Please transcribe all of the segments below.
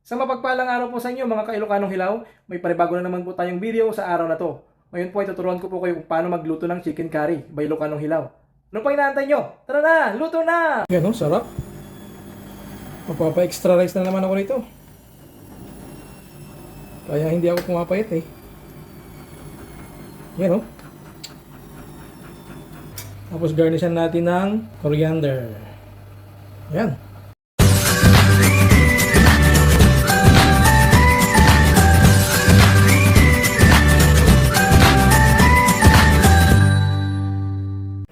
Sa mapagpalang araw po sa inyo mga ka-Ilocanong Hilaw, may panibago na naman po tayong video sa araw na to. Ngayon po ay tuturuan ko po kayo kung paano magluto ng chicken curry by Ilocanong Hilaw. Ano pa inaantay nyo? Tara na! Luto na! Yan o, sarap. Magpapa-extra rice na naman ako nito. Kaya hindi ako pumapayat eh. Yan o. Tapos garnishan natin ng coriander. Yan.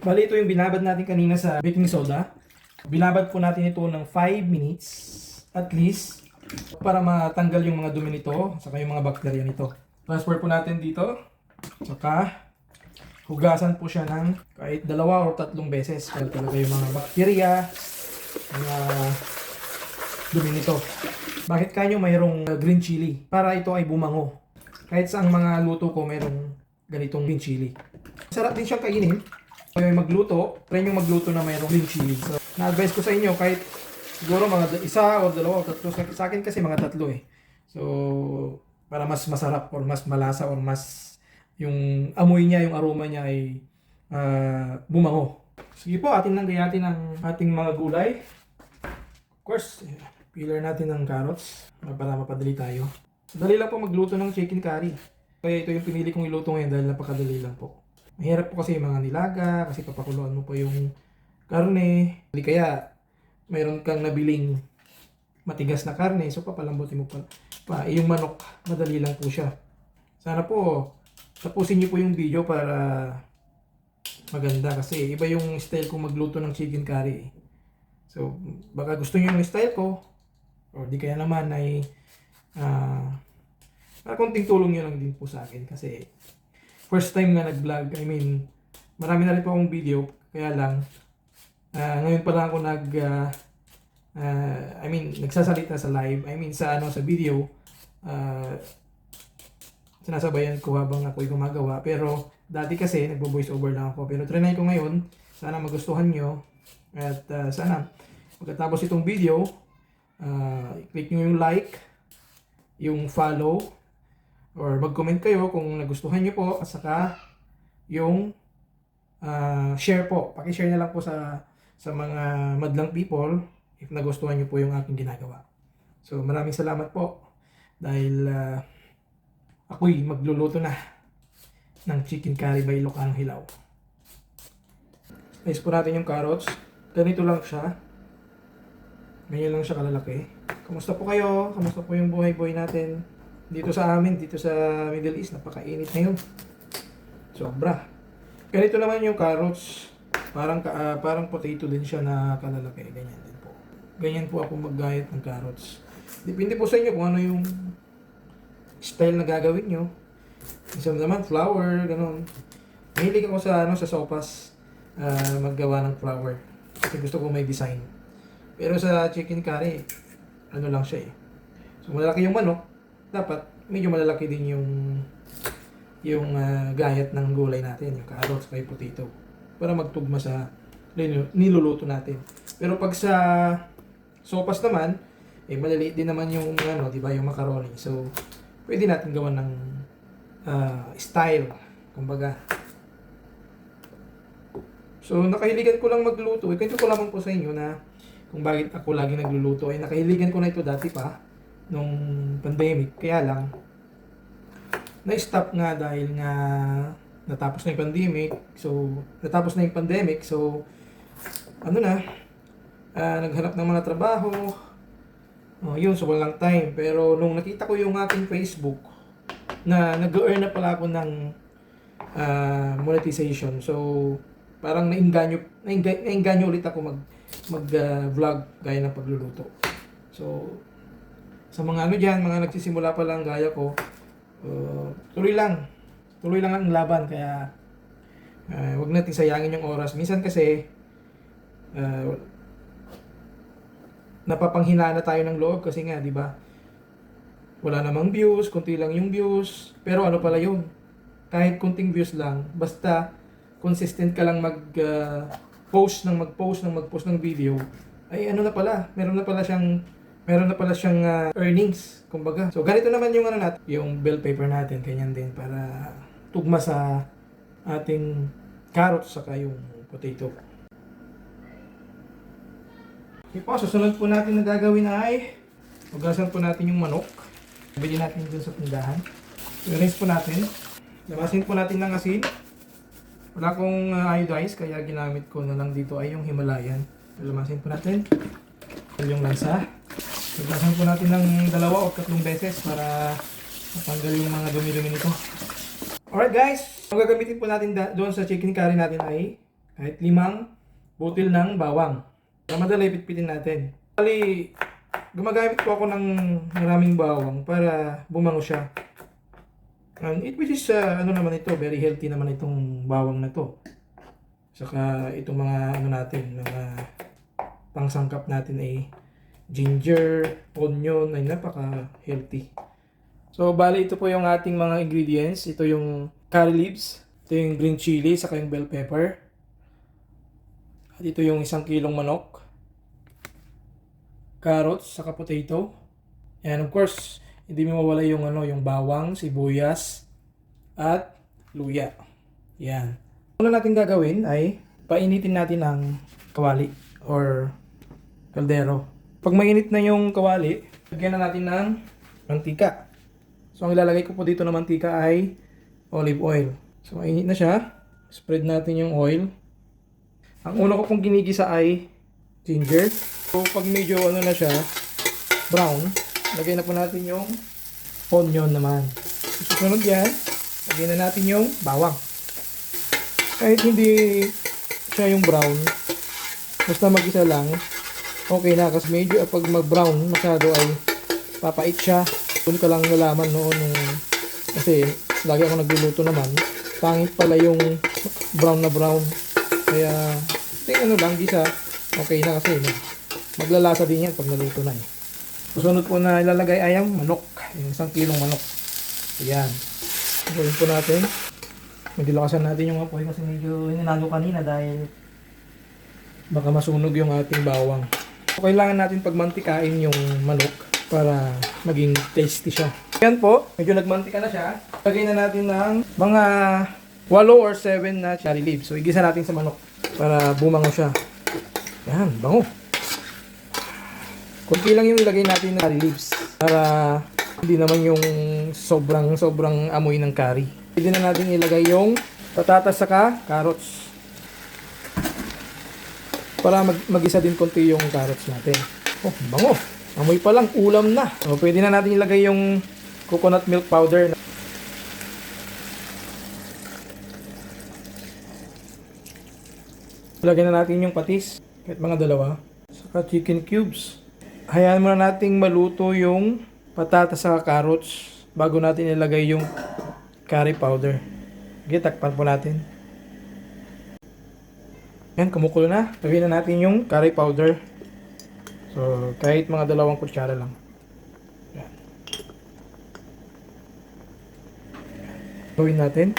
Bali, ito yung binabad natin kanina sa baking soda. Binabad po natin ito ng 5 minutes at least para matanggal yung mga dumi nito saka yung mga bakterya nito. Transfer po natin dito. Saka hugasan po siya ng kahit 2 o 3 beses para talaga yung mga bakterya, mga dumi nito. Bakit kanyo mayroong green chili? Para ito ay bumango. Kahit sa mga luto ko mayroong ganitong green chili. Sarap din siyang kainin. Kaya magluto, try nyo magluto na mayroong green chili. So, na-advise ko sa inyo kahit siguro mga 1 o 2 o 3. Sa akin kasi mga 3 eh. So, para mas masarap or mas malasa or mas yung amoy niya, yung aroma niya ay bumango. Sige po, atin nang gayatin ang ating mga gulay. Of course, peeler natin ng carrots para mapadali tayo. Dali lang po magluto ng chicken curry. Kaya ito yung pinili kong iluto ngayon dahil napakadali lang po. Mahirap po kasi yung mga nilaga, kasi papakuluan mo pa yung karne. Hindi kaya mayroon kang nabiling matigas na karne, so papalambutin mo pa. Yung manok, madali lang po siya. Sana po, tapusin niyo po yung video para maganda kasi iba yung style ko magluto ng chicken curry. So, baka gusto niyo yung style ko, o di kaya naman ay konting tulong niyo lang din po sa akin kasi first time na nag-vlog. I mean, marami na rin po akong video, kaya lang ngayon pa lang ako nagsasalita sa live. I mean sa video. Sinasabayan ko habang ako'y gumagawa. Pero dati kasi nagbo-voice over lang ako. Pero trinay ko ngayon. Sana magustuhan nyo. At sana pagkatapos itong video, click nyo yung like, yung follow, or mag-comment kayo kung nagustuhan nyo po. At saka yung share po. Paki-share na lang po sa mga madlang people if nagustuhan nyo po yung aking ginagawa. So maraming salamat po dahil ako'y magluluto na ng chicken curry by Ilocanong Hilaw. Slice po natin yung carrots. Ganito lang siya. Ganyan lang siya kalalaki. Kamusta po kayo? Kamusta po yung buhay-buhay natin? Dito sa amin, dito sa Middle East, napakainit na yun. Sobra. Ganito naman yung carrots. Parang potato din siya na kalalaki. Ganyan din po. Ganyan po ako maggayat ng carrots. Depende po sa inyo kung ano yung style na gagawin nyo. Isang naman flour, ganun. Mahilig ako sa sopas maggawa ng flour. Kasi gusto ko may design. Pero sa chicken curry, ano lang siya eh. So malaki yung manok, dapat medyo malalaki din yung gayat ng gulay natin, yung carrots kay potato. Para magtugma sa niluluto natin. Pero pag sa sopas naman, maliliit din naman yung di ba, yung macaroni. So pwede natin gawan ng style, kumbaga. So, nakahiligan ko lang magluto. Kwento ko lamang po sa inyo na kung bakit ako lagi nagluluto. Nakahiligan ko na ito dati pa, nung pandemic. Kaya lang, na-stop nga dahil nga natapos na yung pandemic. So, naghanap ng mga trabaho. So walang time. Pero nung nakita ko yung aking Facebook na nag-earn na pala ako ng monetization. So parang nainganyo ulit ako mag-vlog gaya ng pagluluto. So sa mga mga nagsisimula pa lang gaya ko, tuloy lang ang laban. Kaya wag natin sayangin yung oras. Minsan kasi napapanghinaan na tayo ng loob kasi nga, di ba? Wala namang views, konti lang yung views. Pero ano pala yun? Kahit konting views lang, basta consistent ka lang mag-post ng video, ay meron na pala siyang meron na pala siyang earnings, kumbaga. So ganito naman yung ano natin, yung bell pepper natin, ganyan din para tugma sa ating carrots saka yung potato. Okay po, susunod po natin na gagawin ay hugasan po natin yung manok. Bili natin dun sa tindahan. I-rinse po natin. Lamasin po natin ng asin. Wala akong iodize, kaya ginamit ko na lang dito ay yung Himalayan. Lamasin po natin yung lansa. Hugasan po natin ng 2 o 3 beses para matanggal yung mga dumi-dumi nito. Alright guys, ang gagamitin po natin doon sa chicken curry natin ay kahit 5 butil ng bawang. Para madali pitpitin natin. Bali, gumagamit po ako ng maraming bawang para bumango siya. And which is ano naman ito, very healthy naman itong bawang na to. Saka itong mga ano natin, mga pangsangkap natin ay ginger, onion, ay napaka healthy. So bali ito po yung ating mga ingredients. Ito yung curry leaves, ito yung green chili, saka yung bell pepper. At ito yung 1 kilong manok, carrots, saka potato. And of course, hindi mo mawala yung yung bawang, sibuyas, at luya. Yan. Una natin gagawin ay painitin natin ang kawali or kaldero. Pag mainit na yung kawali, lagyan na natin ng mantika. So ang ilalagay ko po dito na mantika ay olive oil. So mainit na siya. Spread natin yung oil. Ang una ko pong ginigisa ay ginger. So pag medyo na siya, brown, lagay na po natin yung onion naman. Susunod yan, lagyan na natin yung bawang. Kahit hindi siya yung brown, basta mag-isa lang, okay na. Kasi medyo pag mag-brown masyado ay papait siya. Doon ka lang nalaman noon kasi lagi ako nagluluto naman. Pangit pala yung brown na brown. Kaya lang, gisa, okay na kasi maglalasa din yan pag naluto na eh. Susunod po na ilalagay ay ang manok. Yung 1 kilong manok. Ayan. Gawin po natin. Magdilakasan natin yung apoy kasi medyo hinanalo kanina dahil baka masunog yung ating bawang. So, kailangan natin pagmantikain yung manok para maging tasty siya. Ayan po. Medyo nagmantika na siya. Lagay na natin ng mga 8 or 7 na cherry leaves. So, igisa natin sa manok para bumango siya. Ayan. Bango. Kunti lang yung ilagay natin ng curry leaves para hindi naman yung sobrang amoy ng curry. Pwede na natin ilagay yung patatas saka carrots para mag-isa din konti yung carrots natin. Oh, bango! Amoy pa lang, ulam na. So, pwede na natin ilagay yung coconut milk powder. Ilagay na natin yung patis, kahit mga 2, saka chicken cubes. Hayaan muna nating maluto yung patatas sa carrots bago natin ilagay yung curry powder. Okay, takpan po natin. Yan, kumukulo na. Lagyan na natin yung curry powder. So, kahit mga 2 kutsara lang. Yan. Gawin natin.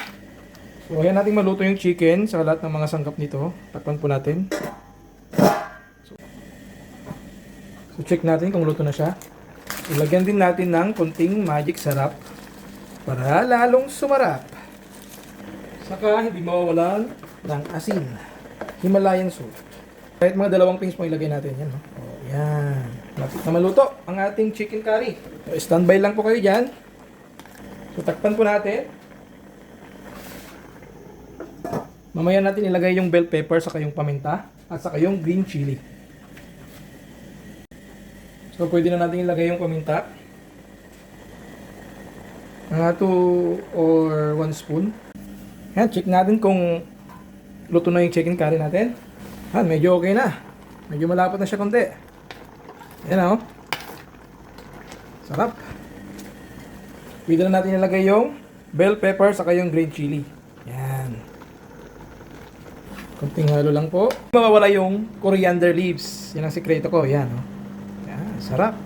So, hayaan natin maluto yung chicken sa lahat ng mga sangkap nito. Takpan po natin. So, check natin kung luto na siya. Ilagyan din natin ng konting magic sarap para lalong sumarap. Saka hindi mawawalan ng asin. Himalayan salt. Kahit mga 2 pings mo ilagay natin. Yan, no? O, yan. Lapit na maluto ang ating chicken curry. So, standby lang po kayo dyan. So, takpan po natin. Mamaya natin ilagay yung bell pepper, saka yung paminta, at saka yung green chili. So, pwede na natin ilagay yung paminta. Mga 2 or 1 spoon. Yan, check natin kung luto na yung chicken curry natin. Yan, medyo okay na. Medyo malapot na siya konti. Yan o. Sarap. Pwede na natin ilagay yung bell pepper saka yung green chili. Yan. Kunting halo lang po. Mawawala yung coriander leaves. Yan ang sikreto ko. Yan o. Sarap.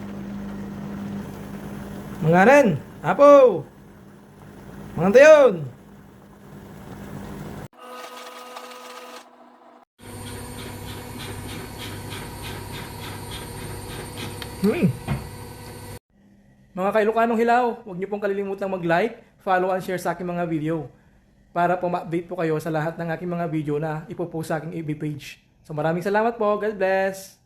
Mangaran, apo. Mangantayon. Mga Kailokanong Hilaw, huwag niyo pong kalilimutang mag-like, follow and share sa aking mga video para po ma-update po kayo sa lahat ng aking mga video na ipopost sa aking FB page. So maraming salamat po. God bless!